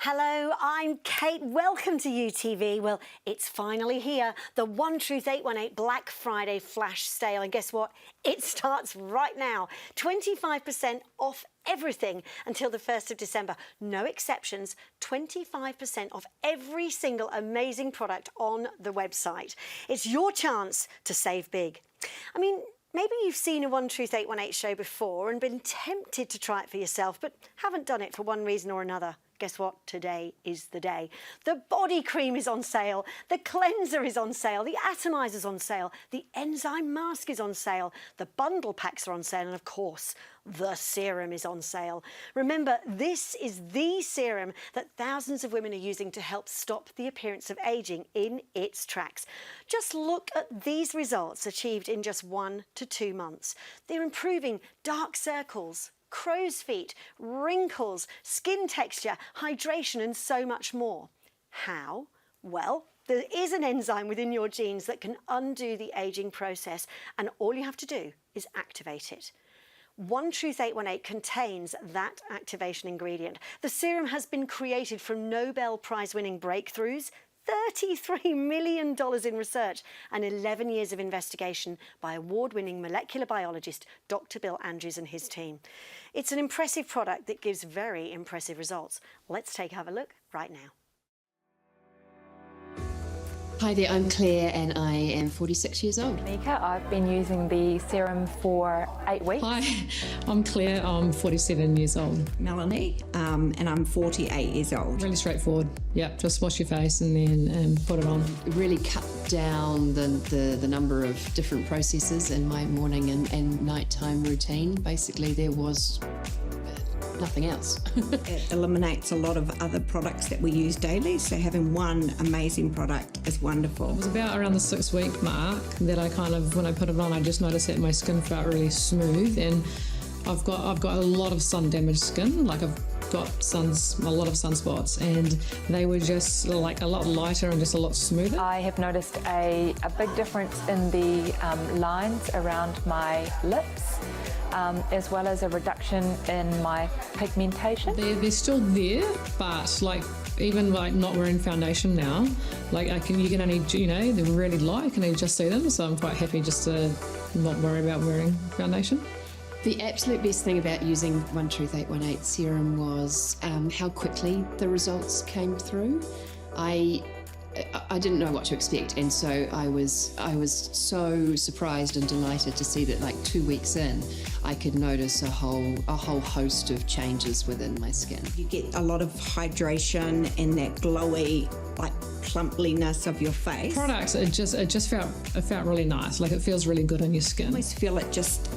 Hello, I'm Kate. Welcome to UTV. Well, it's finally here, the One Truth 818 Black Friday flash sale. And guess what? It starts right now. 25% off everything until the 1st of December. No exceptions, 25% off every single amazing product on the website. It's your chance to save big. I mean, maybe you've seen a One Truth 818 show before and been tempted to try it for yourself, but haven't done it for one reason or another. Guess what? Today is the day. The body cream is on sale. The cleanser is on sale. The atomizer's on sale. The enzyme mask is on sale. The bundle packs are on sale. And of course, the serum is on sale. Remember, this is the serum that thousands of women are using to help stop the appearance of aging in its tracks. Just look at these results achieved in just 1 to 2 months. They're improving dark circles, crow's feet, wrinkles, skin texture, hydration and so much more. How? Well, there is an enzyme within your genes that can undo the aging process, and all you have to do is activate it. One Truth 818 contains that activation ingredient. The serum has been created from Nobel Prize-winning breakthroughs, $33 million in research and 11 years of investigation by award-winning molecular biologist Dr. Bill Andrews and his team. It's an impressive product that gives very impressive results. Let's have a look right now. Hi there, I'm Claire and I am 46 years old. Mika, I've been using the serum for 8 weeks. Hi, I'm Claire, I'm 47 years old. Melanie, and I'm 48 years old. Really straightforward. Yep, just wash your face and then put it on. It really cut down the number of different processes in my morning and nighttime routine. Basically, there was nothing else. It eliminates a lot of other products that we use daily, so having one amazing product is wonderful. It was about around the 6-week mark that I when I put it on, I just noticed that my skin felt really smooth, and I've got a lot of sun damaged skin. Like I've got a lot of sunspots, and they were just like a lot lighter and just a lot smoother. I have noticed a big difference in the lines around my lips, as well as a reduction in my pigmentation. They're still there, but even not wearing foundation now, you can only, they're really light, you can only just see them, so I'm quite happy just to not worry about wearing foundation. The absolute best thing about using One Truth 818 serum was how quickly the results came through. I didn't know what to expect, and so I was so surprised and delighted to see that 2 weeks in, I could notice a whole host of changes within my skin. You get a lot of hydration and that glowy, plumpliness of your face. Products, it felt really nice. It feels really good on your skin. I always feel it just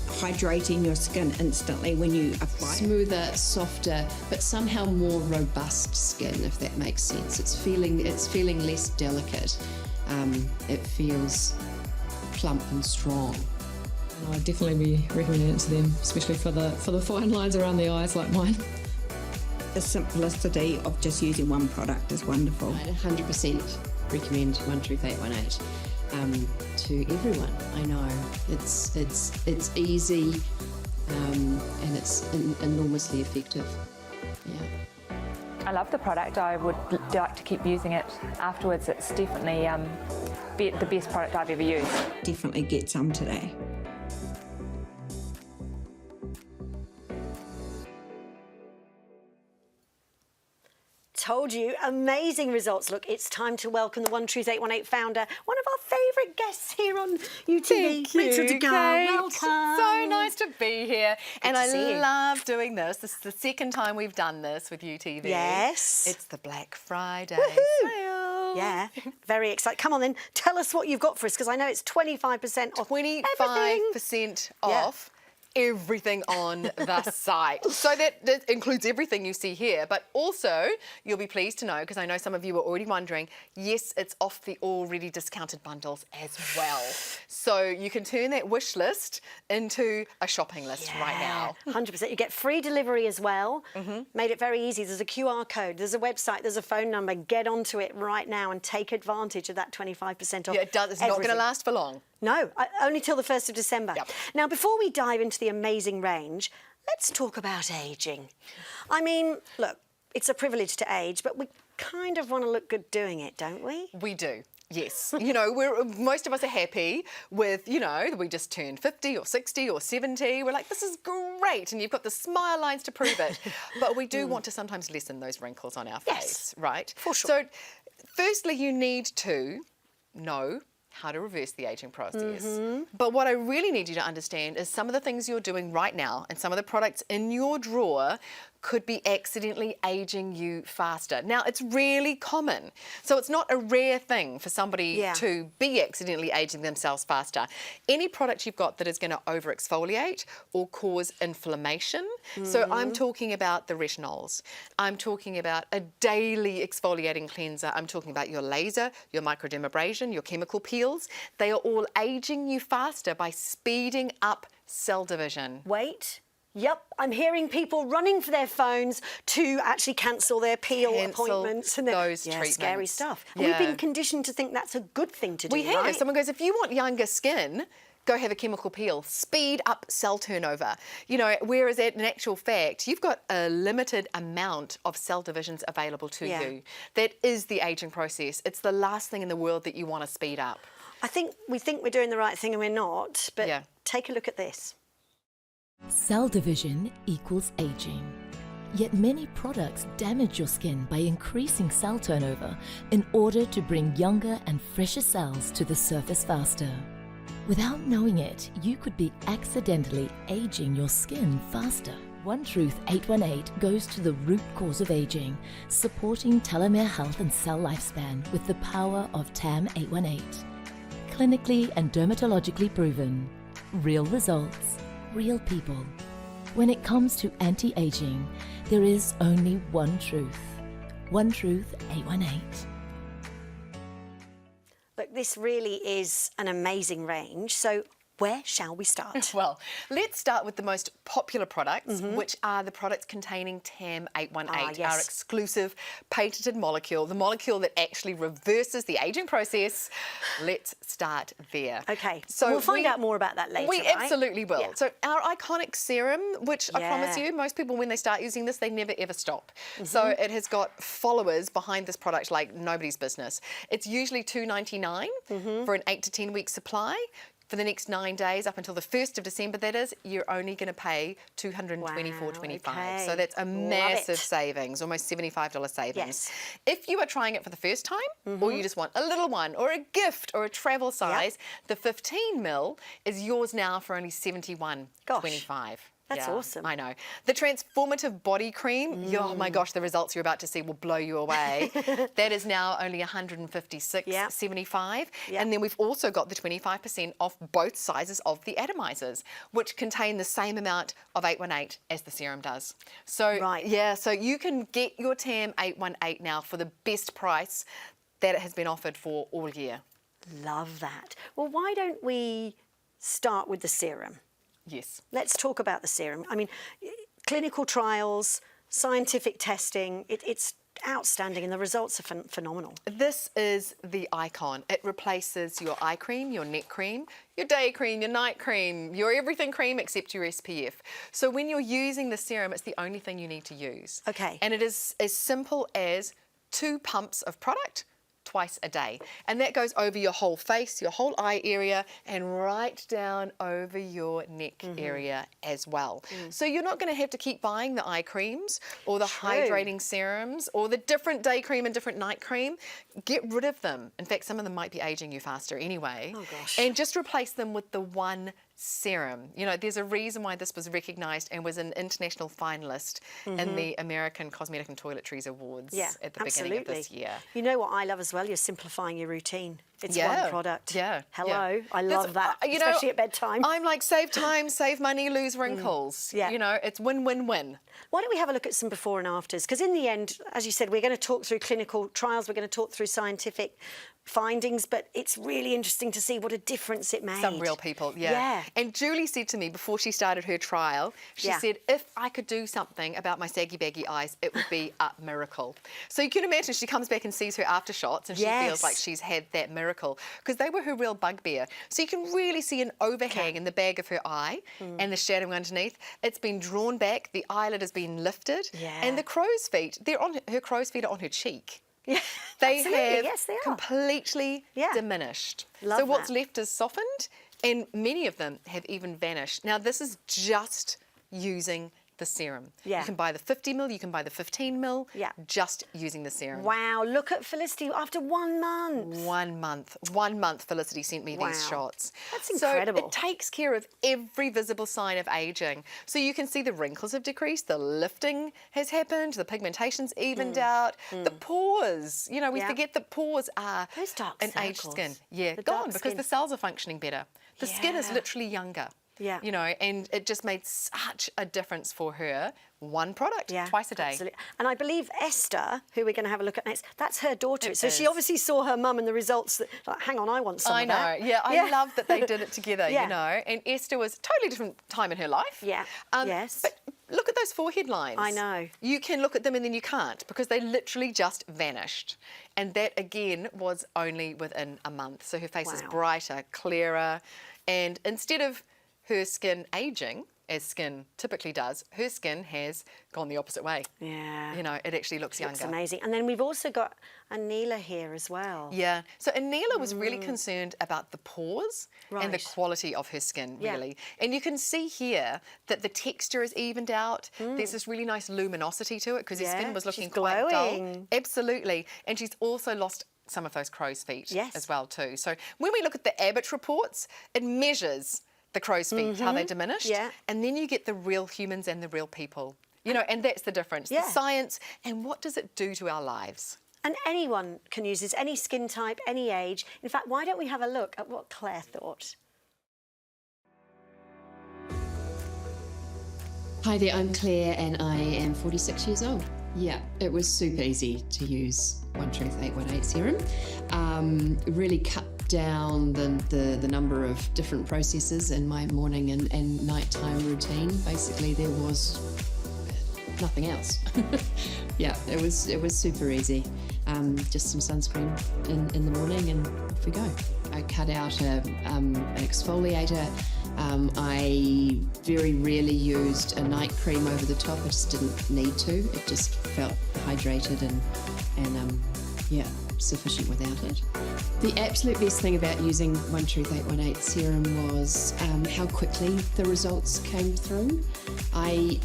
hydrating your skin instantly when you apply it. Smoother, softer, but somehow more robust skin, if that makes sense. It's feeling less delicate. It feels plump and strong. I'd definitely be recommending it to them, especially for the fine lines around the eyes like mine. The simplicity of just using one product is wonderful. I'd 100% recommend One Truth 818 to everyone. I know it's easy and it's enormously effective. Yeah. I love the product. I would like to keep using it afterwards. It's definitely the best product I've ever used. Definitely get some today. Told you, amazing results. Look, it's time to welcome the One Truth 818 founder, one of our favourite guests here on UTV. Thank you, Rachel DeGar. Kate. Welcome. So nice to be here. And to see you. I love doing this. This is the second time we've done this with UTV. Yes. It's the Black Friday Woohoo. sale. Yeah, very excited. Come on then, tell us what you've got for us, because I know it's 25% off 25% off. Everything on the site. So that includes everything you see here, but also you'll be pleased to know, because I know some of you are already wondering, yes, it's off the already discounted bundles as well. So you can turn that wish list into a shopping list right now. 100%. You get free delivery as well. Made it very easy. There's a QR code, there's a website, there's a phone number. Get onto it right now and take advantage of that 25% off. Yeah, it does. It's not going to last for long. No, only till the 1st of December. Yep. Now, before we dive into the amazing range, let's talk about ageing. I mean, look, it's a privilege to age, but we kind of want to look good doing it, don't we? We do. Yes. You know, most of us are happy with, you know, we just turned 50 or 60 or 70. We're like, this is great. And you've got the smile lines to prove it. But we do want to sometimes lessen those wrinkles on our face, right? For sure. So, firstly, you need to know how to reverse the aging process. But what I really need you to understand is some of the things you're doing right now and some of the products in your drawer could be accidentally aging you faster. Now, it's really common. So it's not a rare thing for somebody to be accidentally aging themselves faster. Any product you've got that is going to over-exfoliate or cause inflammation. So I'm talking about the retinols. I'm talking about a daily exfoliating cleanser. I'm talking about your laser, your microdermabrasion, your chemical peels. They are all aging you faster by speeding up cell division. Wait. Yep, I'm hearing people running for their phones to actually cancel their peel appointments and those scary treatments. stuff. And we've been conditioned to think that's a good thing to do. We have. Right? Someone goes, if you want younger skin, go have a chemical peel, speed up cell turnover. You know, whereas in actual fact, you've got a limited amount of cell divisions available to you. That is the aging process. It's the last thing in the world that you want to speed up. I think we think we're doing the right thing and we're not, but take a look at this. Cell division equals aging. Yet many products damage your skin by increasing cell turnover in order to bring younger and fresher cells to the surface faster. Without knowing it, you could be accidentally aging your skin faster. One Truth 818 goes to the root cause of aging, supporting telomere health and cell lifespan with the power of TAM 818. Clinically and dermatologically proven. Real results. Real people. When it comes to anti-aging, there is only one truth. One Truth 818. Look, this really is an amazing range. So where shall we start? Well, let's start with the most popular products, which are the products containing TAM 818, our exclusive patented molecule, the molecule that actually reverses the aging process. Let's start there. Okay, so we'll find out more about that later. We right? absolutely will. So our iconic serum, which I promise you, most people when they start using this, they never ever stop. So it has got followers behind this product like nobody's business. It's usually $2.99 for an 8 to 10 week supply. For the next 9 days, up until the 1st of December, that is, you're only going to pay $224.25. So that's a massive savings, almost $75 savings. Yes. If you are trying it for the first time, or you just want a little one, or a gift, or a travel size, the 15 ml is yours now for only $71.25. That's awesome. I know. The transformative body cream, oh my gosh, the results you're about to see will blow you away. That is now only $156.75. And then we've also got the 25% off both sizes of the atomizers, which contain the same amount of 818 as the serum does. So, so you can get your TAM 818 now for the best price that it has been offered for all year. Love that. Well, why don't we start with the serum? Yes. Let's talk about the serum. I mean, clinical trials, scientific testing, it's outstanding and the results are phenomenal. This is the icon. It replaces your eye cream, your neck cream, your day cream, your night cream, your everything cream except your SPF. So when you're using the serum, it's the only thing you need to use. Okay. And it is as simple as 2 pumps of product twice a day. And that goes over your whole face, your whole eye area, and right down over your neck area as well. So you're not going to have to keep buying the eye creams or the hydrating serums or the different day cream and different night cream. Get rid of them. In fact, some of them might be aging you faster anyway. Oh gosh. And just replace them with the one serum. You know, there's a reason why this was recognised and was an international finalist in the American Cosmetic and Toiletries Awards at the beginning of this year. You know what I love as well? You're simplifying your routine. It's one product. Hello. I love that, you especially know, at bedtime. I'm like, save time, save money, lose wrinkles. You know, it's win-win-win. Why don't we have a look at some before and afters? Because in the end, as you said, we're going to talk through clinical trials, we're going to talk through scientific, findings, but it's really interesting to see what a difference it made. Some real people, yeah. Yeah. And Julie said to me before she started her trial, she Yeah. said, if I could do something about my saggy baggy eyes, it would be a miracle. So you can imagine she comes back and sees her after shots and she Yes. feels like she's had that miracle because they were her real bugbear. So you can really see an overhang in the bag of her eye and the shadowing underneath. It's been drawn back, the eyelid has been lifted, Yeah. and the crow's feet, her crow's feet are on her cheek. Yeah, They absolutely. have Yes, they are. completely Yeah. diminished. Love so what's that. left is softened, and many of them have even vanished. Now, this is just using the serum. Yeah. You can buy the 50 ml, you can buy the 15 ml, Yeah. just using the serum. Wow, look at Felicity after 1 month. 1 month. 1 month Felicity sent me these Wow. shots. That's incredible. So it takes care of every visible sign of aging. So you can see the wrinkles have decreased, the lifting has happened, the pigmentation's evened out, the pores. You know, we Yeah. forget that pores are Those dark an aged circles. skin. Yeah, The gone dark because skin. the cells are functioning better. The skin is Yeah. literally younger. Yeah. You know, and it just made such a difference for her. One product, Yeah, twice a day. Absolutely. And I believe Esther, who we're going to have a look at next, that's her daughter. It So she is. obviously saw her mum and the results. That, like, hang on, I want some I of know, that. yeah, I love that they did it together, Yeah. you know. And Esther was a totally different time in her life. Yeah, yes. But look at those forehead lines. I know. You can look at them and then you can't because they literally just vanished. And that, again, was only within a month. So her face is Wow. brighter, clearer. And instead of her skin aging, as skin typically does, her skin has gone the opposite way. Yeah. You know, it actually looks Looks younger. amazing. And then we've also got Anila here as well. Yeah. So Anila was really concerned about the pores and the Right. quality of her skin, Yeah. really. And you can see here that the texture is evened out. There's this really nice luminosity to it because her Yeah, skin was looking she's quite glowing. dull. Absolutely. And she's also lost some of those crow's feet Yes. as well too. So when we look at the Abbott reports, it measures the crow's feet, how they diminished. Yeah. And then you get the real humans and the real people. You know, and that's the difference. Yeah. The science and what does it do to our lives? And anyone can use this, any skin type, any age. In fact, why don't we have a look at what Claire thought? Hi there, I'm Claire and I am 46 years old. Yeah, it was super easy to use One Truth 818 serum. Really cut down the number of different processes in my morning and nighttime routine. Basically, there was nothing else. Yeah, it was super easy. Just some sunscreen in the morning and off we go. I cut out an exfoliator. I very rarely used a night cream over the top. I just didn't need to. It just felt hydrated and yeah, sufficient without it. The absolute best thing about using One Truth 818 serum was how quickly the results came through. I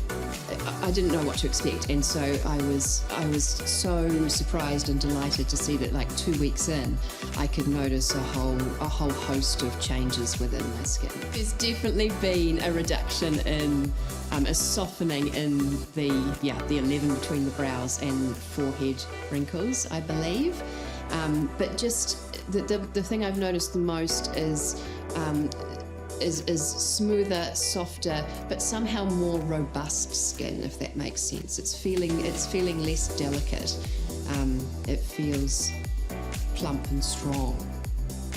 didn't know what to expect, and so I was so surprised and delighted to see that, like 2 weeks in, I could notice a whole host of changes within my skin. There's definitely been a reduction in a softening in the 11 between the brows and forehead wrinkles, I believe. But just the thing I've noticed the most is smoother, softer, but somehow more robust skin, if that makes sense. It's feeling less delicate. It feels plump and strong.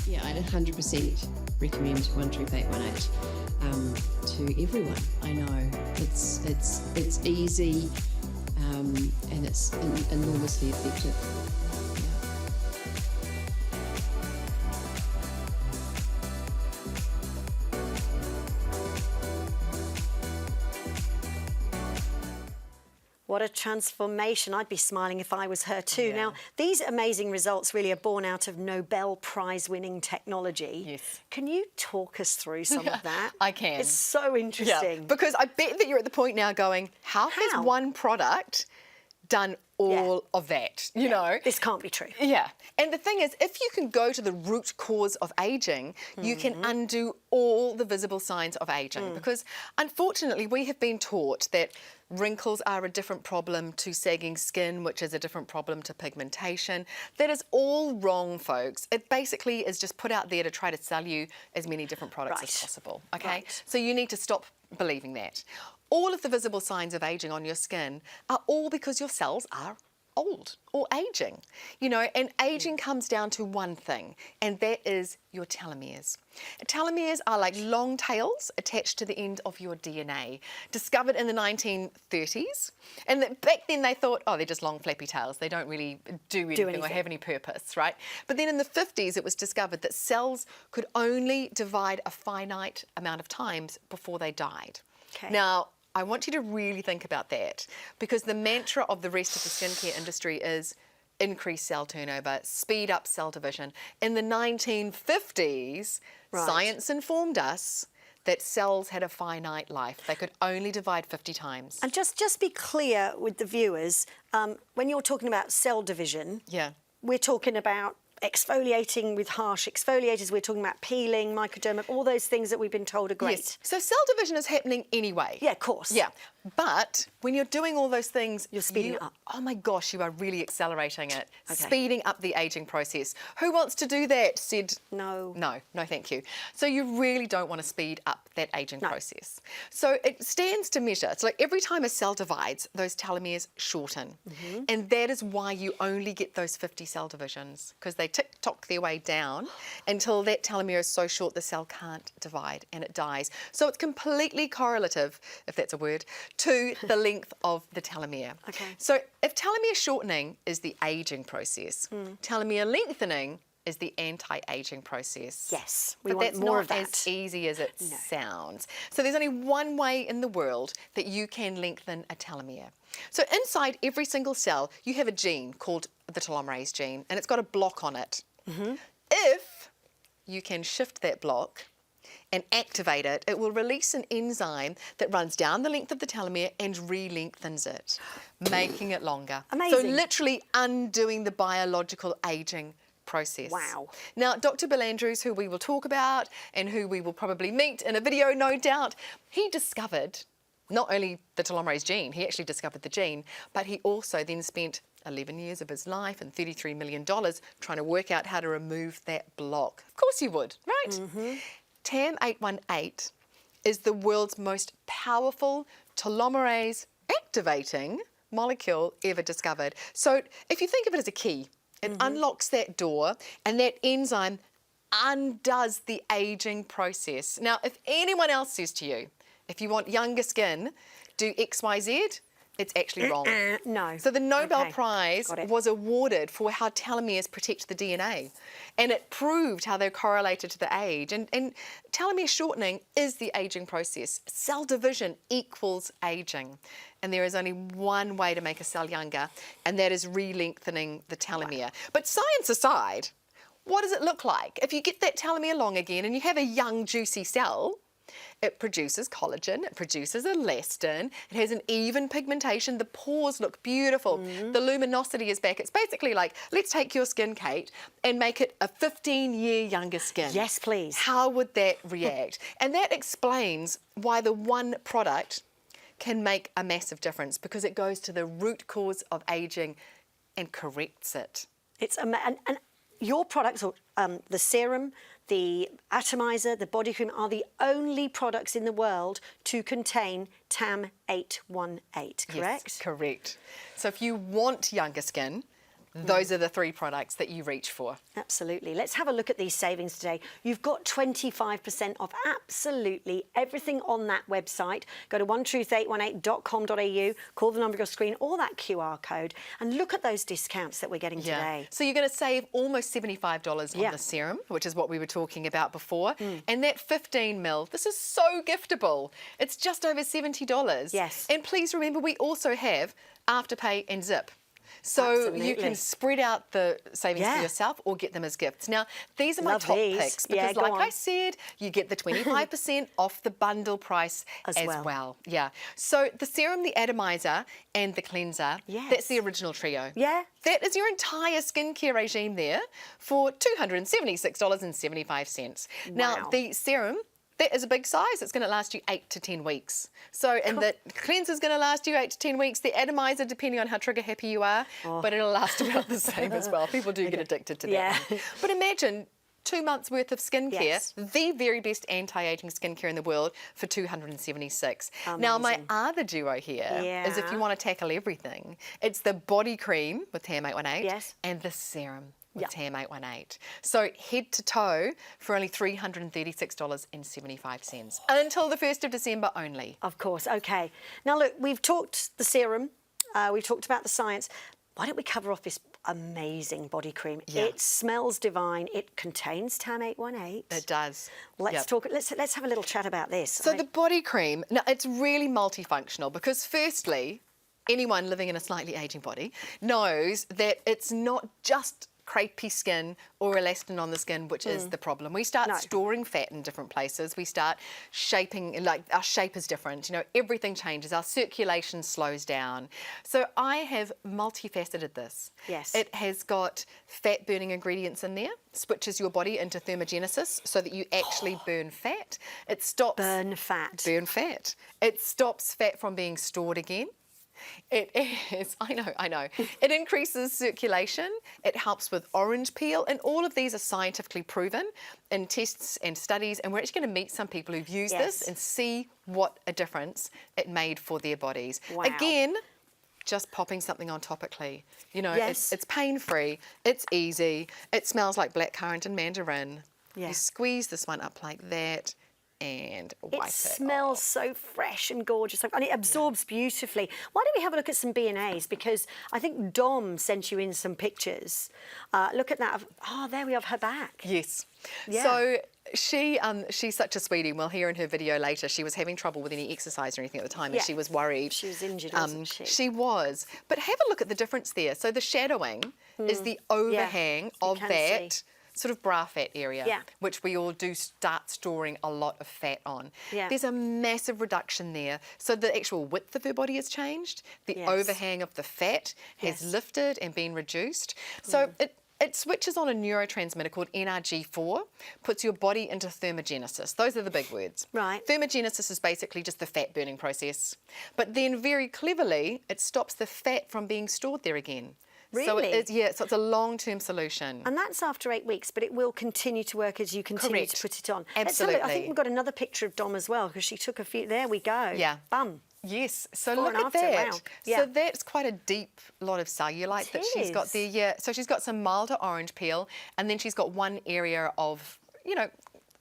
Yeah, I'd 100% recommend One Truth 818 to everyone. I know it's easy and it's enormously effective. What a transformation. I'd be smiling if I was her too. Yeah. Now, these amazing results really are born out of Nobel Prize-winning technology. Yes. Can you talk us through some of that? I can. It's so interesting. Because I bet that you're at the point now going, how has one product done all of that, you know? This can't be true. Yeah. And the thing is, if you can go to the root cause of aging, you can undo all the visible signs of aging. Because unfortunately, we have been taught that wrinkles are a different problem to sagging skin, which is a different problem to pigmentation. That is all wrong, folks. It basically is just put out there to try to sell you as many different products as Right. possible, okay? Right. So you need to stop believing that. All of the visible signs of aging on your skin are all because your cells are old or aging, you know, and aging comes down to one thing, and that is your telomeres. Telomeres are like long tails attached to the end of your DNA, discovered in the 1930s. And back then they thought, oh, they're just long flappy tails. They don't really do anything or have any purpose, right? But then in the 50s, it was discovered that cells could only divide a finite amount of times before they died. Okay. Now, I want you to really think about that, because the mantra of the rest of the skincare industry is increase cell turnover, speed up cell division. In the 1950s, science informed us that cells had a finite life. They could only divide 50 times. And just be clear with the viewers, when you're talking about cell division, we're talking about exfoliating with harsh exfoliators, we're talking about peeling, microderma, all those things that we've been told are great. Yes. So cell division is happening anyway. Yeah, of course. Yeah. But when you're doing all those things, you're speeding it up. Oh my gosh, you are really accelerating it. Okay. Speeding up the aging process. Who wants to do that? Said no. No, thank you. So you really don't want to speed up that aging process. So it stands to measure. It's like every time a cell divides, those telomeres shorten. And that is why you only get those 50 cell divisions, because they tick-tock their way down until that telomere is so short the cell can't divide and it dies. So it's completely correlative, if that's a word, to the length of the telomere. Okay. So if telomere shortening is the aging process, telomere lengthening is the anti-aging process. Yes, we want more of that. But that's not as easy as it sounds. So there's only one way in the world that you can lengthen a telomere. So inside every single cell, you have a gene called the telomerase gene, and it's got a block on it. If you can shift that block and activate it, it will release an enzyme that runs down the length of the telomere and re-lengthens it, making it longer. Amazing. So literally undoing the biological aging process. Wow. Now, Dr. Bill Andrews, who we will talk about and who we will probably meet in a video, no doubt, he discovered not only the telomerase gene, he actually discovered the gene, but he also then spent 11 years of his life and $33 million trying to work out how to remove that block. Of course you would, right? TAM818 is the world's most powerful telomerase activating molecule ever discovered. So if you think of it as a key, it unlocks that door, and that enzyme undoes the aging process. Now, if anyone else says to you, if you want younger skin, do XYZ, it's actually wrong. No. So the Nobel Prize was awarded for how telomeres protect the DNA, and it proved how they're correlated to the age. And telomere shortening is the aging process. Cell division equals aging. And there is only one way to make a cell younger, and that is re-lengthening the telomere. But science aside, what does it look like? If you get that telomere long again and you have a young, juicy cell, it produces collagen, it produces elastin, it has an even pigmentation, the pores look beautiful, the luminosity is back. It's basically like, let's take your skin, Kate, and make it a 15-year younger skin. Yes, please. How would that react? And that explains why the one product can make a massive difference, because it goes to the root cause of aging and corrects it. It's and your products, the serum, the atomizer, the body cream, are the only products in the world to contain TAM818, correct? Yes, correct. So if you want younger skin, those are the three products that you reach for. Absolutely. Let's have a look at these savings today. You've got 25% off absolutely everything on that website. Go to onetruth818.com.au, call the number on your screen or that QR code, and look at those discounts that we're getting today. So you're going to save almost $75 on the serum, which is what we were talking about before. And that 15 ml, this is so giftable. It's just over $70. Yes. And please remember, we also have Afterpay and Zip. So you can spread out the savings for yourself or get them as gifts. Now, these are my top picks because, like I said, you get the 25% off the bundle price as well. Yeah. So the serum, the atomizer, and the cleanser, that's the original trio. Yeah. That is your entire skincare regime there for $276.75. Now, the serum, that is a big size. It's going to last you 8 to 10 weeks. So, and the cleanser is going to last you 8 to 10 weeks. The atomizer, depending on how trigger happy you are, but it'll last about the same as well. People do get addicted to that. But imagine 2 months worth of skincare, Yes. the very best anti-aging skincare in the world for $276. Now my Amazing. other duo here is if you Yeah. want to tackle everything, it's the body cream with TM818 Yes. and the serum with Yeah. TM818. So head to toe for only $336.75 until the 1st of December only. Of course, okay. Now look, we've talked the serum, we've talked about the science. Why don't we cover off this amazing body cream? Yeah. It smells divine. It contains TAM818. It does. Let's Yep. talk. Let's have a little chat about this. So the body cream, now it's really multifunctional because firstly, anyone living in a slightly aging body knows that it's not just crepey skin or elastin on the skin which is the problem. We start No. storing fat in different places. We start shaping, like our shape is different. You know, everything changes. Our circulation slows down. So I have multifaceted this. Yes. It has got fat burning ingredients in there, switches your body into thermogenesis so that you actually burn fat. It stops burn fat. burn fat. It stops fat from being stored again. It is, I know. It increases circulation, it helps with orange peel, and all of these are scientifically proven in tests and studies, and we're actually going to meet some people who've used Yes. this and see what a difference it made for their bodies. Wow. Again, just popping something on topically. You know, Yes. it's pain-free, it's easy, it smells like blackcurrant and mandarin. Yeah. You squeeze this one up like that and wipe It it smells off. so fresh and gorgeous, and it absorbs beautifully. Why don't we have a look at some B&As? Because I think Dom sent you in some pictures. Look at that. Oh, there we have her back. Yes. Yeah. So she's such a sweetie. We'll hear in her video later. She was having trouble with any exercise or anything at the time, Yeah. and she was worried. She was injured, wasn't she? She was. But have a look at the difference there. So the shadowing is the overhang of can that see. sort of bra fat area, Yeah. which we all do start storing a lot of fat on. Yeah. There's a massive reduction there. So the actual width of her body has changed. The Yes. overhang of the fat has Yes. lifted and been reduced. So it switches on a neurotransmitter called NRG4, puts your body into thermogenesis. Those are the big words. Right. Thermogenesis is basically just the fat burning process. But then very cleverly, it stops the fat from being stored there again. So Really? so it's a long-term solution. And that's after 8 weeks, but it will continue to work as you continue Correct. to put it on. Let's have a look. I think Absolutely. we've got another picture of Dom as well, because she took a few. There we go. Yeah. Bum. Yes, so Before look and at after, that. wow. Yeah. So that's quite a deep lot of cellulite It that she's got is. there. Yeah, so she's got some milder orange peel, and then she's got one area of, you know,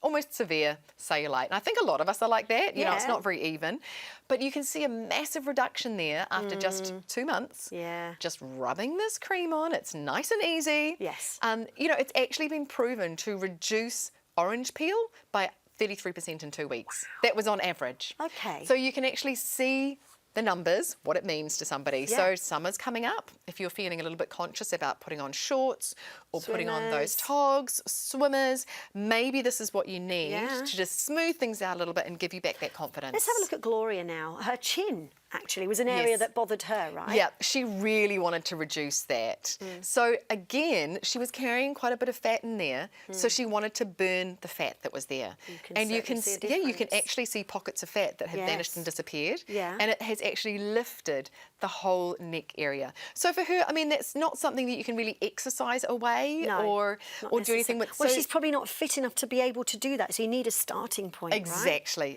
almost severe cellulite. And I think a lot of us are like that. You know, it's Yeah. not very even. But you can see a massive reduction there after just 2 months. Yeah. Just rubbing this cream on. It's nice and easy. Yes. You know, it's actually been proven to reduce orange peel by 33% in 2 weeks. That was on average. Okay. So you can actually see the numbers, what it means to somebody. Yeah. So summer's coming up. If you're feeling a little bit conscious about putting on shorts or putting on those Swimmers. togs, swimmers, maybe this is what you need Yeah. to just smooth things out a little bit and give you back that confidence. Let's have a look at Gloria now. Her chin, actually, was an area Yes. that bothered her, right? Yeah, she really wanted to reduce that. So again, she was carrying quite a bit of fat in there, so she wanted to burn the fat that was there. You can and you certainly can see a you can difference. actually see pockets of fat that have vanished Yes. and disappeared. Yeah. And it has actually lifted the whole neck area. So for her, I mean, that's not something that you can really exercise away No, or not do anything with. Well, So- she's probably not fit enough to be able to do that, so you need a starting point, right?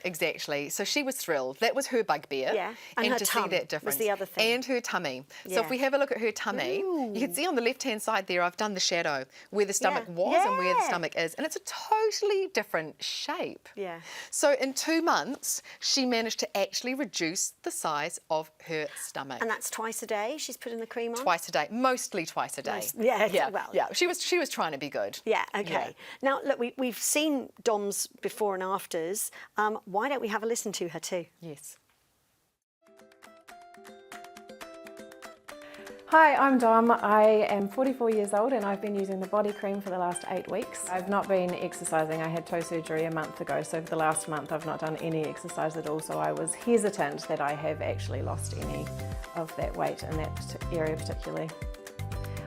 Exactly. So she was thrilled. That was her bugbear. Yeah, and her to tum see that was difference. the other thing. And her tummy. So Yeah. if we have a look at her tummy, you can see on the left-hand side there, I've done the shadow where the stomach Yeah. was and where the Yeah. stomach is. And it's a totally different shape. Yeah. So in 2 months, she managed to actually reduce the size of her stomach. And that's twice a day she's putting the cream on? Twice a day, mostly twice a day. Well. Yeah. She was trying to be good. Yeah, okay. Yeah. Now, look, we've seen Dom's before and afters. Why don't we have a listen to her too? Yes. Hi, I'm Dom. I am 44 years old and I've been using the body cream for the last 8 weeks. I've not been exercising. I had toe surgery a month ago, so for the last month I've not done any exercise at all, so I was hesitant that I have actually lost any of that weight in that area particularly.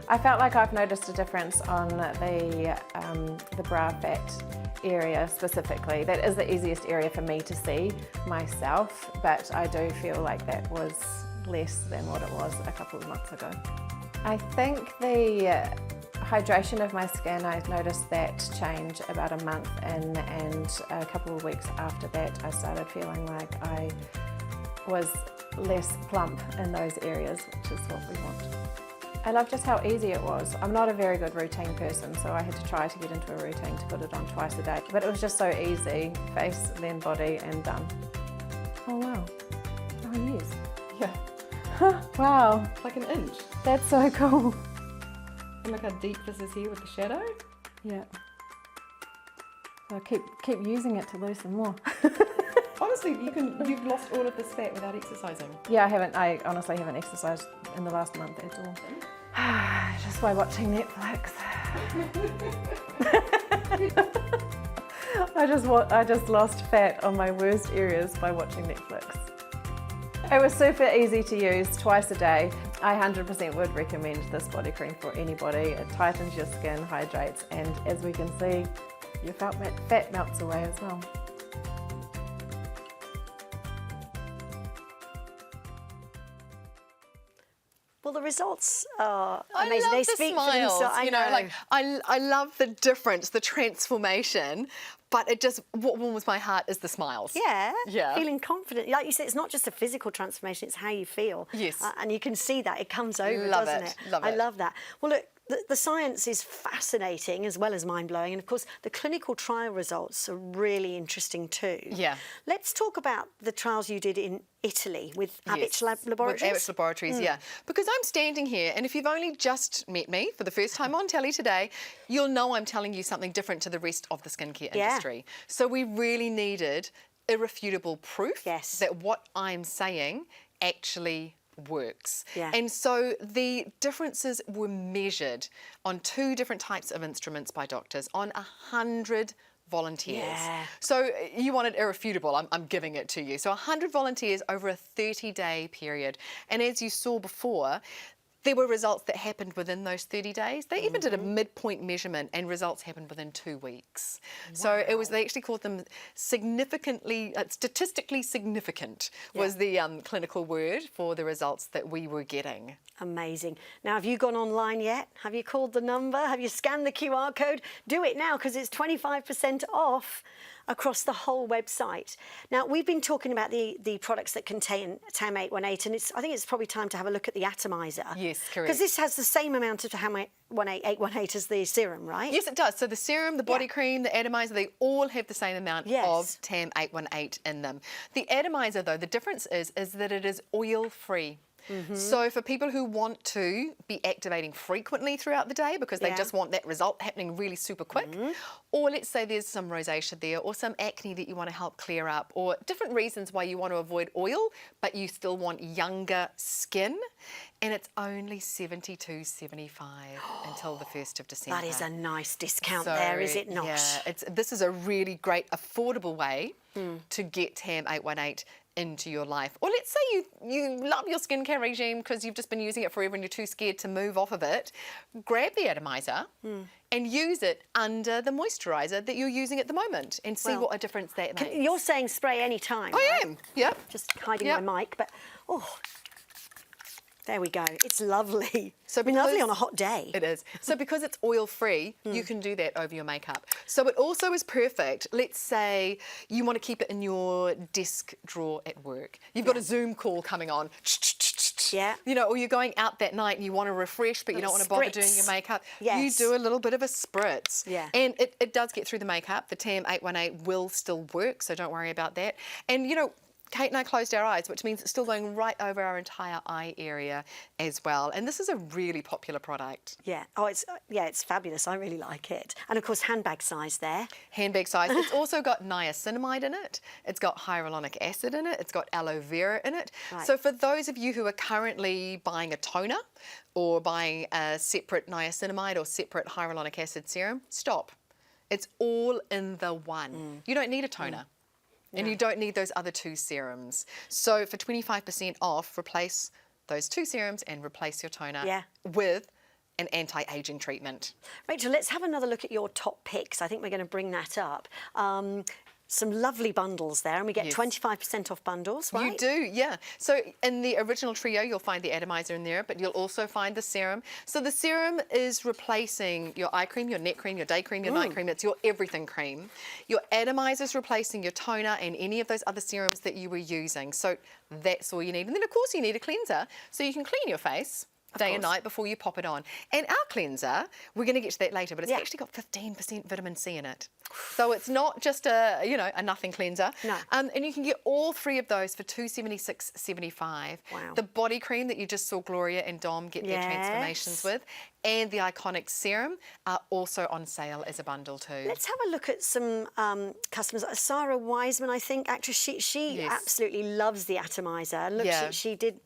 I felt like I've noticed a difference on the bra fat area specifically. That is the easiest area for me to see myself, but I do feel like that was less than what it was a couple of months ago. I think the Hydration of my skin, I noticed that change about a month in, and a couple of weeks after that I started feeling like I was less plump in those areas, which is what we want. I love just how easy it was. I'm not a very good routine person, so I had to try to get into a routine to put it on twice a day. But it was just so easy, face, then body, and done. Oh wow, oh yes. Yeah. Wow, Like an inch. that's so cool. And look how deep this is here with the shadow. Yeah. So keep using it to lose some more. Honestly, you've lost all of this fat without exercising. Yeah, I honestly haven't exercised in the last month at all. Just by watching Netflix. I just lost fat on my worst areas by watching Netflix. It was super easy to use, twice a day. I 100% would recommend this body cream for anybody. It tightens your skin, hydrates, and as we can see, your fat melts away as well. Well, the results are I amazing. love They the speak smiles, for themselves. I you know, like I love the difference, the transformation, but it just, what warms my heart is the smiles. Yeah, Yeah. feeling confident. Like you said, it's not just a physical transformation, it's how you feel. Yes. And you can see that. It comes over, Love doesn't it, it? love I it. love that. Well, look, the science is fascinating as well as mind-blowing. And, of course, the clinical trial results are really interesting too. Yeah. Let's talk about the trials you did in Italy with Abbott's Laboratories. With Abbott's Laboratories, yeah. Because I'm standing here, and if you've only just met me for the first time on telly today, you'll know I'm telling you something different to the rest of the skincare industry. So we really needed irrefutable proof that what I'm saying actually works. Yeah. And so the differences were measured on 2 different types of instruments by doctors on 100 volunteers. Yeah. So you wanted irrefutable, I'm giving it to you. So 100 volunteers over a 30-day period. And as you saw before, there were results that happened within those 30 days. They even did a midpoint measurement and results happened within 2 weeks. Wow. So it was, they actually called them significantly, statistically significant was the clinical word for the results that we were getting. Amazing. Now, have you gone online yet? Have you called the number? Have you scanned the QR code? Do it now because it's 25% off across the whole website. Now, we've been talking about the products that contain TAM 818, and I think it's probably time to have a look at the atomizer. Yes, correct. Because this has the same amount of TAM 818 as the serum, right? Yes, it does. So the serum, the body cream, the atomizer, they all have the same amount of TAM 818 in them. The atomizer, though, the difference is that it is oil-free. So for people who want to be activating frequently throughout the day because they just want that result happening really super quick, or let's say there's some rosacea there or some acne that you want to help clear up, or different reasons why you want to avoid oil but you still want younger skin, and it's only $72.75 until the 1st of December. That is a nice discount there, is it not? Yeah, this is a really great affordable way to get TAM 818 into your life. Or let's say you love your skincare regime because you've just been using it forever and you're too scared to move off of it. Grab the atomizer and use it under the moisturiser that you're using at the moment and see what a difference that makes. You're saying spray any time, I right? am, yeah. Just hiding my mic, but there we go. It's lovely. So it's lovely on a hot day. It is. So because it's oil-free, you can do that over your makeup. So it also is perfect. Let's say you want to keep it in your desk drawer at work. You've got a Zoom call coming on. Yeah. You know, or you're going out that night and you want to refresh, but you don't want to bother doing your makeup. You do a little bit of a spritz. Yeah. And it does get through the makeup. The TAM 818 will still work, so don't worry about that. And, you know, Kate and I closed our eyes, which means it's still going right over our entire eye area as well. And this is a really popular product. Yeah. Oh, it's fabulous. I really like it. And of course, handbag size there. Handbag size. It's also got niacinamide in it. It's got hyaluronic acid in it. It's got aloe vera in it. Right. So for those of you who are currently buying a toner or buying a separate niacinamide or separate hyaluronic acid serum, stop. It's all in the one. You don't need a toner. And you don't need those other 2 serums. So for 25% off, replace those 2 serums and replace your toner with an anti-aging treatment. Rachel, let's have another look at your top picks. I think we're going to bring that up. some lovely bundles there, and we get Yes. 25% off bundles, right? You do, yeah. So in the original trio, you'll find the atomizer in there, but you'll also find the serum. So the serum is replacing your eye cream, your neck cream, your day cream, your night cream. It's your everything cream. Your atomizer is replacing your toner and any of those other serums that you were using. So that's all you need. And then, of course, you need a cleanser so you can clean your face day and night before you pop it on. And our cleanser, we're going to get to that later, but it's actually got 15% vitamin C in it. So it's not just a, you know, a nothing cleanser. No. And you can get all three of those for $276.75. Wow. The body cream that you just saw Gloria and Dom get their transformations with, and the iconic serum are also on sale as a bundle too. Let's have a look at some customers. Sarah Wiseman, I think, actress, she absolutely loves the atomizer. And look, she did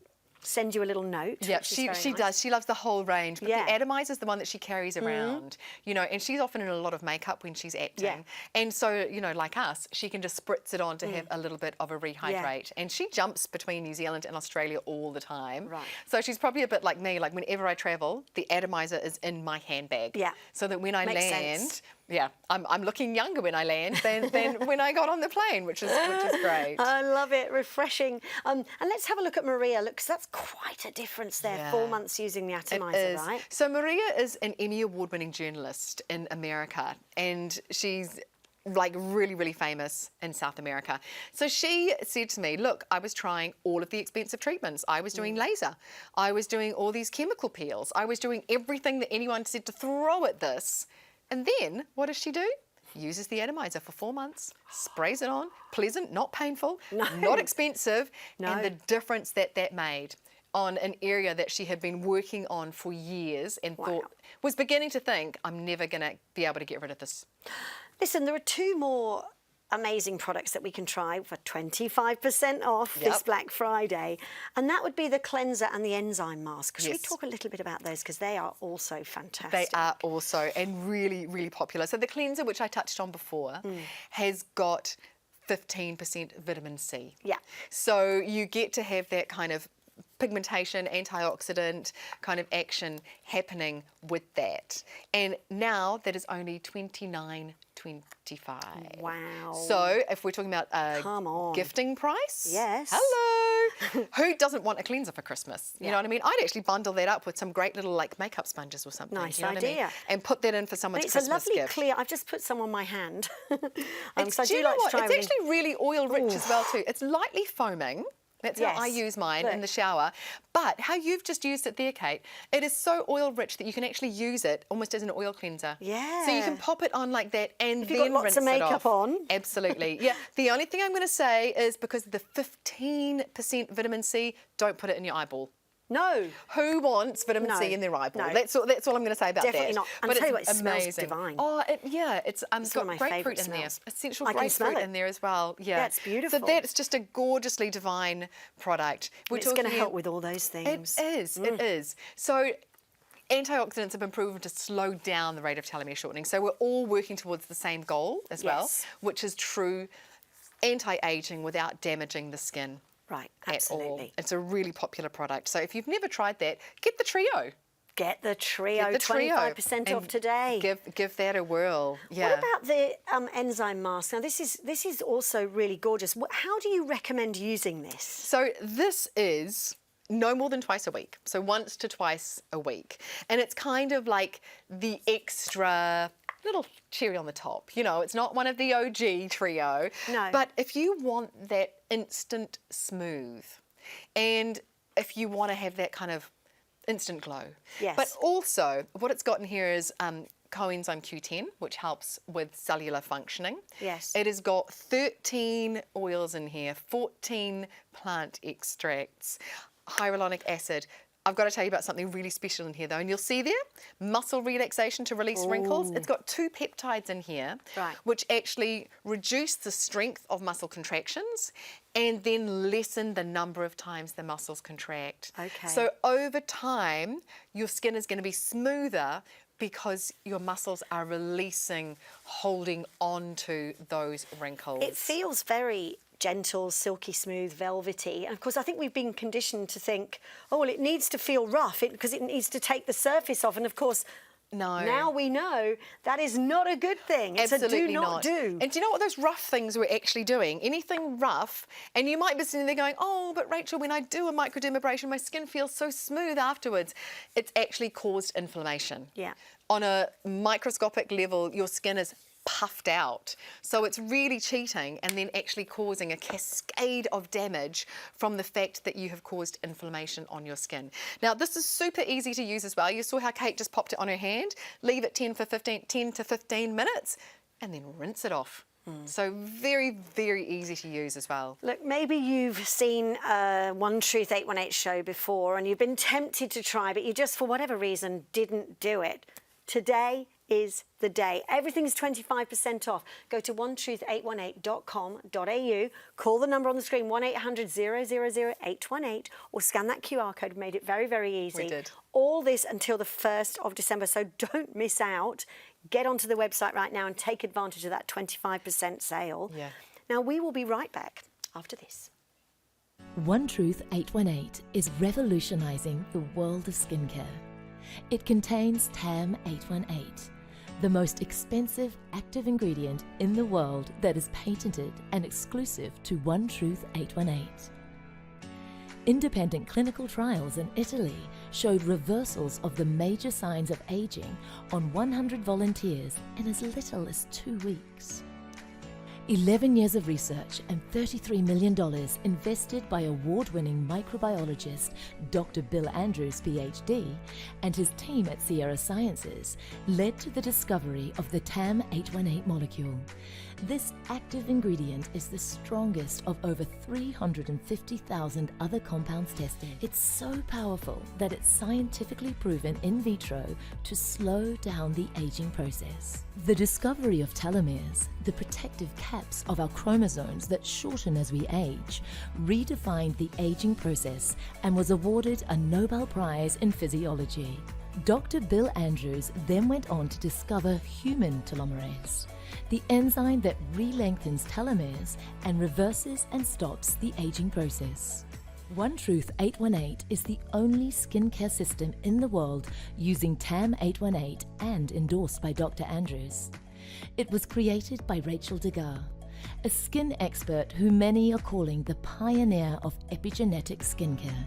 send you a little note. Yeah, which is she very nice. does. She loves the whole range. But the atomizer is the one that she carries around, you know, and she's often in a lot of makeup when she's acting. Yeah. And so, you know, like us, she can just spritz it on to have a little bit of a rehydrate. And she jumps between New Zealand and Australia all the time. Right. So she's probably a bit like me. Like whenever I travel, the atomizer is in my handbag. Yeah. So that when I Makes land, sense. I'm looking younger when I land than when I got on the plane, which is great. I love it, refreshing. And let's have a look at Maria. Look, 'cause that's quite a difference there. 4 months using the atomizer, It is. right? So Maria is an Emmy Award-winning journalist in America, and she's like really, really famous in South America. So she said to me, look, I was trying all of the expensive treatments. I was doing laser. I was doing all these chemical peels. I was doing everything that anyone said to throw at this. And then what does she do? Uses the atomizer for 4 months, sprays it on, pleasant, not painful, not expensive, and the difference that made on an area that she had been working on for years and was beginning to think, I'm never going to be able to get rid of this. Listen, there are 2 more amazing products that we can try for 25% off this Black Friday, and that would be the cleanser and the enzyme mask. Should we talk a little bit about those, because they are also fantastic? They are also, and really, really popular. So the cleanser, which I touched on before, has got 15% vitamin C. Yeah. So you get to have that kind of pigmentation, antioxidant kind of action happening with that. And now that is only $29.25. Wow. So if we're talking about a Come on. gifting price, Yes. hello. Who doesn't want a cleanser for Christmas? You know what I mean? I'd actually bundle that up with some great little like makeup sponges or something. Nice you know what I mean? idea. And put that in for But someone's it's Christmas a lovely gift. clear. I've just put some on my hand. Do you know what? It's actually really oil rich as well too. It's lightly foaming. That's how I use mine in the shower. But how you've just used it there, Kate, it is so oil rich that you can actually use it almost as an oil cleanser. Yeah. So you can pop it on like that and If then you've got lots rinse of it makeup off. on. Absolutely. Yeah. The only thing I'm going to say is because of the 15% vitamin C, don't put it in your eyeball. No. Who wants vitamin C in their eyeball? That's all I'm going to say about Definitely that. not. And But I'll tell you it's what, it smells amazing. divine. Oh, it's one got of my grapefruit favourite in there. smells. Essential I can smell grapefruit it. in there as well. Yeah. Yeah, it's beautiful. So that's just a gorgeously divine product. It's going to help with all those It things. is. It is. So antioxidants have been proven to slow down the rate of telomere shortening. So we're all working towards the same goal as well, which is true anti-aging without damaging the skin. Right, At all. absolutely. It's a really popular product. So if you've never tried that, get the trio. Get the trio, Get the trio 25% off and today. Give that a whirl. Yeah. What about the enzyme mask? Now, this is also really gorgeous. How do you recommend using this? So this is no more than twice a week. So once to twice a week. And it's kind of like the extra little cherry on the top. You know, it's not one of the OG trio. No. But if you want that instant smooth, and if you want to have that kind of instant glow. Yes. But also, what it's got in here is coenzyme Q10, which helps with cellular functioning. Yes. It has got 13 oils in here, 14 plant extracts, hyaluronic acid. I've got to tell you about something really special in here though, and you'll see there, muscle relaxation to release wrinkles. It's got 2 peptides in here, which actually reduce the strength of muscle contractions and then lessen the number of times the muscles contract. Okay. So over time, your skin is going to be smoother because your muscles are releasing, holding on to those wrinkles. It feels very gentle, silky smooth, velvety. And of course, I think we've been conditioned to think, oh, well, it needs to feel rough because it needs to take the surface off. And of course, No. Now we know that is not a good thing. It's Absolutely a do not do. And do you know what those rough things we're actually doing? Anything rough, and you might be sitting there going, oh, but Rachel, when I do a microdermabrasion, my skin feels so smooth afterwards. It's actually caused inflammation. Yeah. On a microscopic level, your skin is puffed out. So it's really cheating and then actually causing a cascade of damage from the fact that you have caused inflammation on your skin. Now, this is super easy to use as well. You saw how Kate just popped it on her hand. Leave it 10 to 15 minutes and then rinse it off. So very, very easy to use as well. Look, maybe you've seen One Truth 818 show before and you've been tempted to try, but you just, for whatever reason, didn't do it. Today is the day. Everything's 25% off. Go to onetruth818.com.au, call the number on the screen, 1-800-000-818, or scan that QR code. Made it very, very easy. We did. All this until the 1st of December, so don't miss out. Get onto the website right now and take advantage of that 25% sale. Yeah. Now, we will be right back after this. One Truth 818 is revolutionising the world of skincare. It contains TAM 818, the most expensive active ingredient in the world that is patented and exclusive to One Truth 818. Independent clinical trials in Italy showed reversals of the major signs of aging on 100 volunteers in as little as 2 weeks. 11 years of research and $33 million invested by award-winning microbiologist Dr. Bill Andrews, PhD, and his team at Sierra Sciences led to the discovery of the TAM 818 molecule. This active ingredient is the strongest of over 350,000 other compounds tested. It's so powerful that it's scientifically proven in vitro to slow down the aging process. The discovery of telomeres, the protective caps of our chromosomes that shorten as we age, redefined the aging process and was awarded a Nobel Prize in Physiology. Dr. Bill Andrews then went on to discover human telomerase, the enzyme that re-lengthens telomeres and reverses and stops the aging process. One Truth 818 is the only skincare system in the world using TAM 818 and endorsed by Dr. Andrews. It was created by Rachel Degas, a skin expert who many are calling the pioneer of epigenetic skincare.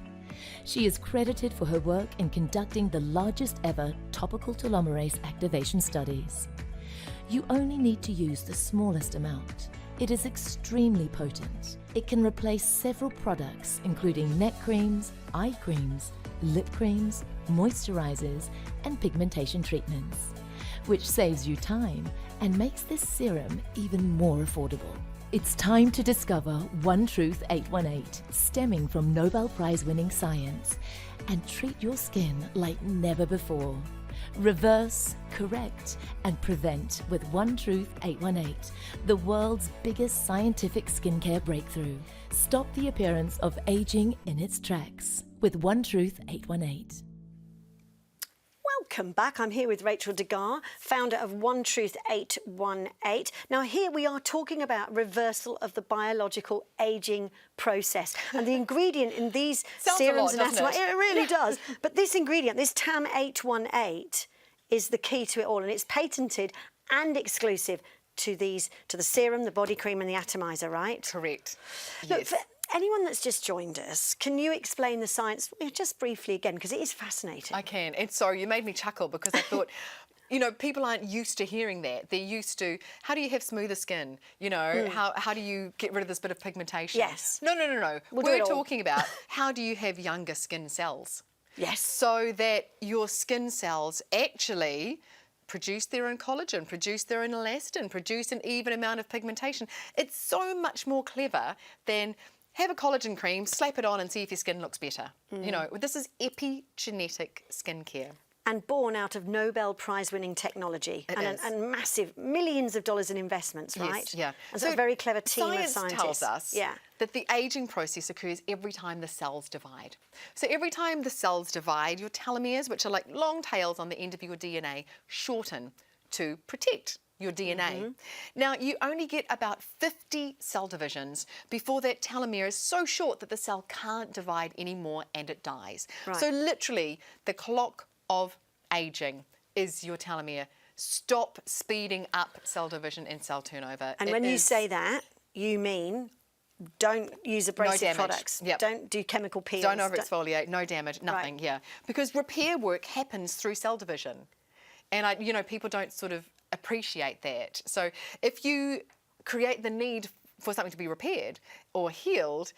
She is credited for her work in conducting the largest ever topical telomerase activation studies. You only need to use the smallest amount. It is extremely potent. It can replace several products, including neck creams, eye creams, lip creams, moisturizers, and pigmentation treatments, which saves you time and makes this serum even more affordable. It's time to discover One Truth 818, stemming from Nobel Prize-winning science, and treat your skin like never before. Reverse, correct, and prevent with One Truth 818, the world's biggest scientific skincare breakthrough. Stop the appearance of aging in its tracks with One Truth 818. Welcome back. I'm here with Rachel Degas, founder of One Truth 818. Now, here we are talking about reversal of the biological aging process. And the ingredient in these serums and atomize, it really does. But this ingredient, this TAM 818, is the key to it all. And it's patented and exclusive to the serum, the body cream and the atomizer, right? Correct. Look, Yes. for anyone that's just joined us, can you explain the science just briefly again? Because it is fascinating. I can. And sorry, you made me chuckle because I thought, you know, people aren't used to hearing that. They're used to, how do you have smoother skin? You know, how do you get rid of this bit of pigmentation? Yes. No. We'll do We're it all. talking about how do you have younger skin cells? Yes. So that your skin cells actually produce their own collagen, produce their own elastin, produce an even amount of pigmentation. It's so much more clever than have a collagen cream, slap it on and see if your skin looks better. You know, this is epigenetic skincare. And born out of Nobel Prize-winning technology and massive millions of dollars in investments, right? Yes, yeah. And so a very clever team of science scientists. tells us that the aging process occurs every time the cells divide. So every time the cells divide, your telomeres, which are like long tails on the end of your DNA, shorten to protect your DNA. Now, you only get about 50 cell divisions before that telomere is so short that the cell can't divide anymore and it dies. Right. So literally, the clock of aging is your telomere. Stop speeding up cell division and cell turnover. And when you say that, you mean don't use abrasive products. Yep. Don't do chemical peels. Don't over-exfoliate, no damage, nothing, Right. yeah. Because repair work happens through cell division. And, people don't sort of appreciate that. So if you create the need for something to be repaired or healed,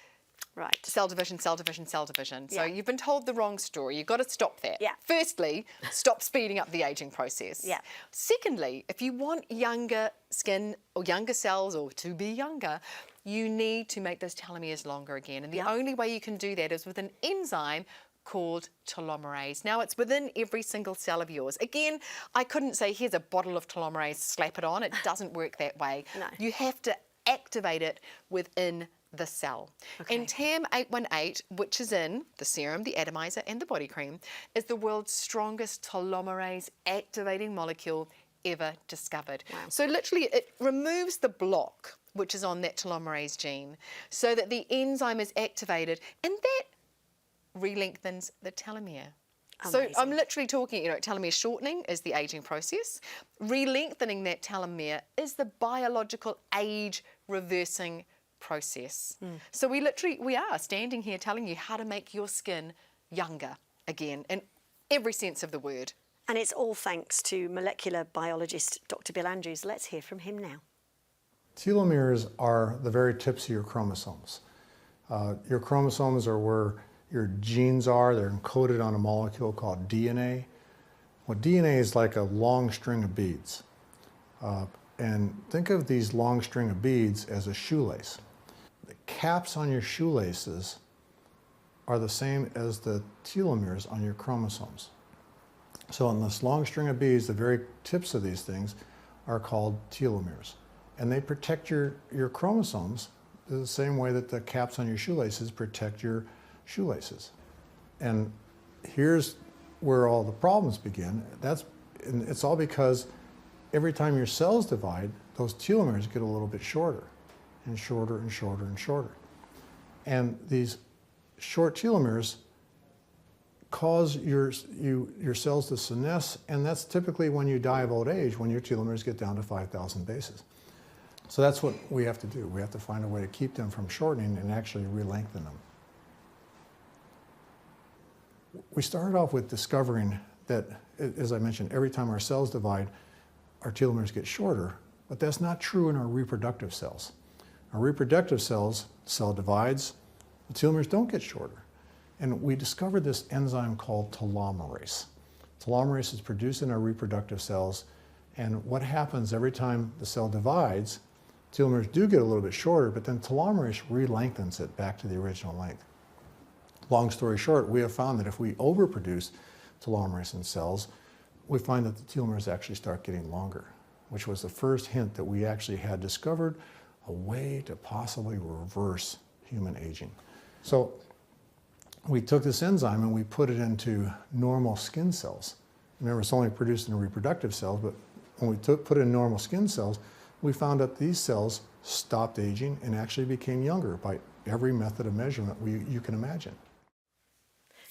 Right. cell division, cell division, cell division. So Yeah. you've been told the wrong story. You've got to stop that. Yeah. Firstly, stop speeding up the aging process. Yeah. Secondly, if you want younger skin or younger cells or to be younger, you need to make those telomeres longer again. And the Yeah. only way you can do that is with an enzyme called telomerase. Now, it's within every single cell of yours. Again, I couldn't say, here's a bottle of telomerase, slap it on. It doesn't work that way. No. You have to activate it within the cell. Okay. And TAM818, which is in the serum, the atomizer, and the body cream, is the world's strongest telomerase activating molecule ever discovered. Wow. So literally, it removes the block, which is on that telomerase gene, so that the enzyme is activated, and that re-lengthens the telomere. So Amazing. I'm literally talking, telomere shortening is the aging process. Re-lengthening that telomere is the biological age reversing process. So we are standing here telling you how to make your skin younger again in every sense of the word. And it's all thanks to molecular biologist Dr. Bill Andrews. Let's hear from him now. Telomeres are the very tips of your chromosomes. Your chromosomes are where your genes are. They're encoded on a molecule called DNA. Well, DNA is like a long string of beads. And think of these long string of beads as a shoelace. The caps on your shoelaces are the same as the telomeres on your chromosomes. So on this long string of beads, the very tips of these things are called telomeres. And they protect your chromosomes the same way that the caps on your shoelaces protect your shoelaces. And here's where all the problems begin. And it's all because every time your cells divide, those telomeres get a little bit shorter and shorter and shorter and shorter. And these short telomeres cause your cells to senesce, and that's typically when you die of old age, when your telomeres get down to 5,000 bases. So that's what we have to do. We have to find a way to keep them from shortening and actually re-lengthen them. We started off with discovering that, as I mentioned, every time our cells divide, our telomeres get shorter, but that's not true in our reproductive cells. Our reproductive cells, the cell divides, the telomeres don't get shorter. And we discovered this enzyme called telomerase. Telomerase is produced in our reproductive cells, and what happens every time the cell divides, telomeres do get a little bit shorter, but then telomerase re-lengthens it back to the original length. Long story short, we have found that if we overproduce telomerase in cells, we find that the telomeres actually start getting longer, which was the first hint that we actually had discovered a way to possibly reverse human aging. So we took this enzyme and we put it into normal skin cells. Remember, it's only produced in reproductive cells, but when we put it in normal skin cells, we found that these cells stopped aging and actually became younger by every method of measurement you can imagine.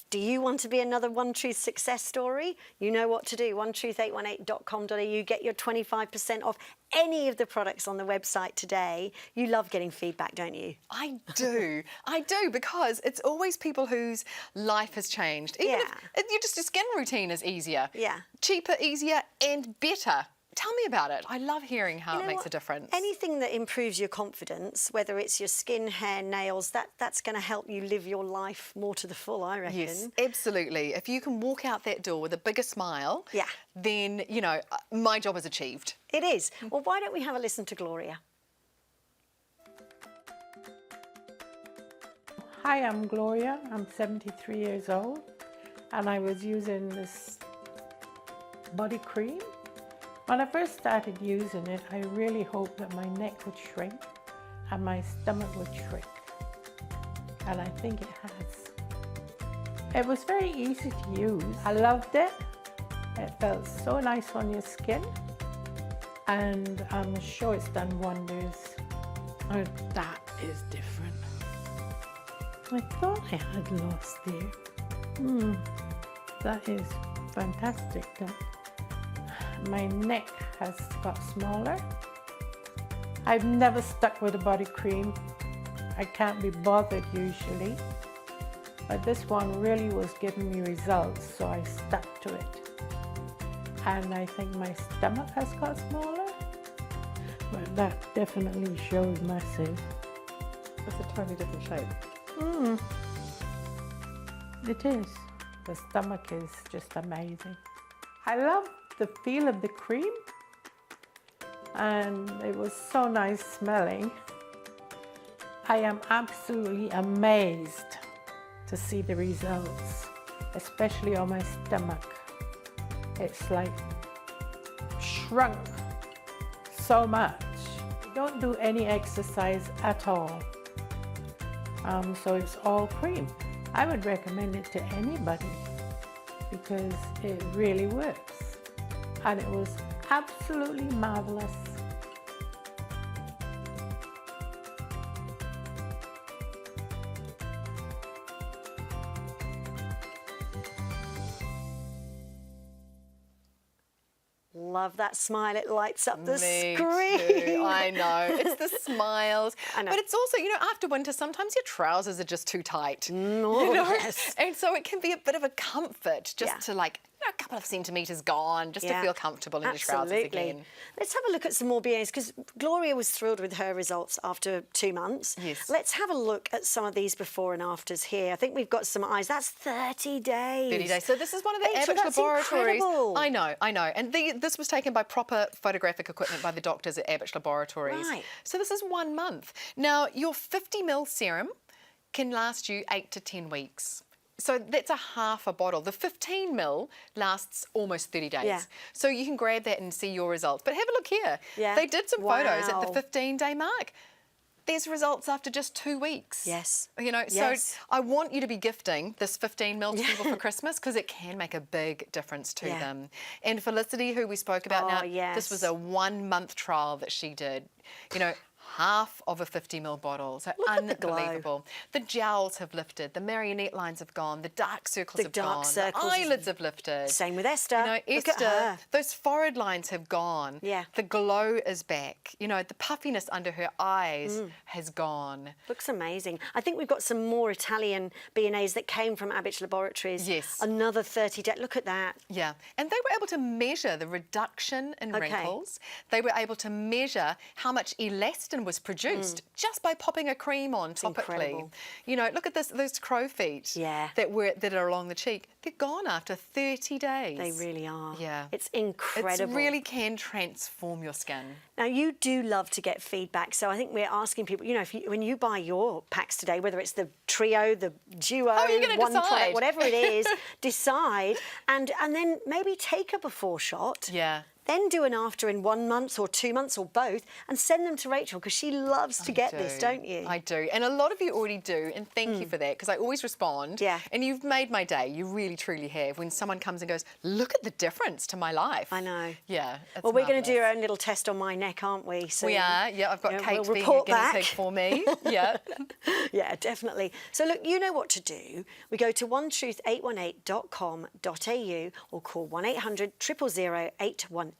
Do you want to be another One Truth success story? You know what to do. onetruth818.com.au. Get your 25% off any of the products on the website today. You love getting feedback, don't you? I do. I do, because it's always people whose life has changed. Even if just your skin routine is easier. Yeah. Cheaper, easier, and better. Tell me about it. I love hearing how it makes a difference. Anything that improves your confidence, whether it's your skin, hair, nails, that's going to help you live your life more to the full, I reckon. Yes, absolutely. If you can walk out that door with a bigger smile, Yeah. then, my job is achieved. It is. Well, why don't we have a listen to Gloria? Hi, I'm Gloria. I'm 73 years old, and I was using this body cream. When I first started using it, I really hoped that my neck would shrink and my stomach would shrink. And I think it has. It was very easy to use. I loved it. It felt so nice on your skin. And I'm sure it's done wonders. Oh, that is different. I thought I had lost it. That is fantastic. my neck has got smaller. I've never stuck with a body cream. I can't be bothered usually. But this one really was giving me results, so I stuck to it. And I think my stomach has got smaller, but that definitely shows massive. It's a totally different shape. It is. The stomach is just amazing. I love the feel of the cream, and it was so nice smelling. I am absolutely amazed to see the results, especially on my stomach. It's like shrunk so much. I don't do any exercise at all, so it's all cream. I would recommend it to anybody because it really works, and it was absolutely marvelous. Love that smile. It lights up the Me screen. too. I know. It's the smiles. I know. But it's also, you know, after winter, sometimes your trousers are just too tight. Oh, you know? yes. And so it can be a bit of a comfort just Yeah. to, like, you know, a couple of centimetres gone, just to Yeah. feel comfortable in your trousers Absolutely. again. Let's have a look at some more BAs because Gloria was thrilled with her results after 2 months. Yes. Let's have a look at some of these before and afters here. I think we've got some eyes. That's 30 days. 30 days. So this is one of the Rachel, Abbott that's laboratories. incredible. I know. And this was taken by proper photographic equipment by the doctors at Abbott Laboratories. Right. So this is 1 month. Now, your 50 ml serum can last you 8 to 10 weeks. So that's a half a bottle. The 15 ml lasts almost 30 days. Yeah. So you can grab that and see your results. But have a look here. Yeah. They did some photos at the Wow. 15-day mark. There's results after just 2 weeks. Yes. You know, Yes. so I want you to be gifting this 15 ml to people for Christmas because it can make a big difference to Yeah. them. And Felicity, who we spoke about now, yes. this was a 1 month trial that she did. You know, half of a 50 ml bottle. So Look at the glow. unbelievable. The jowls have lifted, the marionette lines have gone, the dark circles The have dark gone, circles. the eyelids have lifted. Same with Esther. You know, Look at Esther, her. those forehead lines have gone. Yeah. The glow is back. You know, the puffiness under her eyes has gone. Looks amazing. I think we've got some more Italian B&As that came from Abbott Laboratories. Yes. Another 30 days. Look at that. Yeah, and they were able to measure the reduction in Okay. wrinkles. They were able to measure how much elastin was produced just by popping a cream on topically. incredible. You know, look at those crow feet Yeah. that are along the cheek. They're gone after 30 days. They really are. Yeah. It's incredible. It really can transform your skin. Now, you do love to get feedback, so I think we're asking people, you know, when you buy your packs today, whether it's the trio, the duo, How are you gonna one decide? product, whatever it is, decide and then maybe take a before shot. Yeah. Then do an after in 1 month or 2 months or both and send them to Rachel because she loves to get this, don't you? I do. And a lot of you already do. And thank you for that because I always respond. Yeah. And you've made my day. You really, truly have. When someone comes and goes, look at the difference to my life. I know. Yeah. It's Well, we're going to do marvellous. our own little test on my neck, aren't we? So We are. Yeah, I've got yeah, Kate we'll being a report guinea back. pig for me. Yeah. Yeah, definitely. So look, you know what to do. We go to onetruth818.com.au or call 1800 000 818.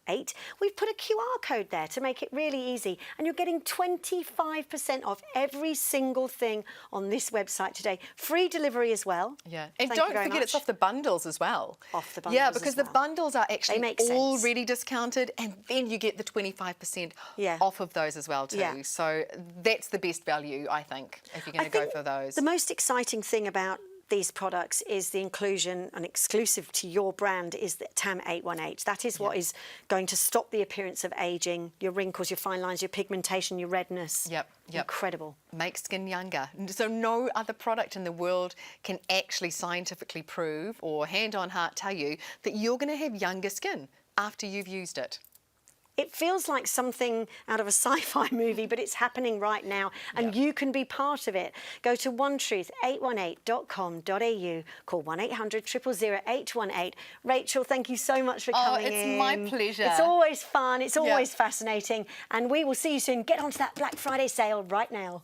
We've put a QR code there to make it really easy, and you're getting 25% off every single thing on this website today. Free delivery as well. Yeah. And Thank you don't very forget it's much. off the bundles as well. Off the Yeah, bundles because as well. the bundles are actually make sense. already discounted and then you get the 25% Yeah. off of those as well too. Yeah. So that's the best value, I think, if you're going I to go think for those. The most exciting thing about these products is the inclusion, and exclusive to your brand, is the TAM 818. That is what is going to stop the appearance of ageing, your wrinkles, your fine lines, your pigmentation, your redness. Yep. Incredible. Make skin younger. So no other product in the world can actually scientifically prove or hand on heart tell you that you're going to have younger skin after you've used it. It feels like something out of a sci-fi movie, but it's happening right now, and you can be part of it. Go to onetruth818.com.au, call 1800 000 818. Rachel, thank you so much for coming in. Oh, it's my pleasure. It's always fun, it's always fascinating, and we will see you soon. Get onto that Black Friday sale right now.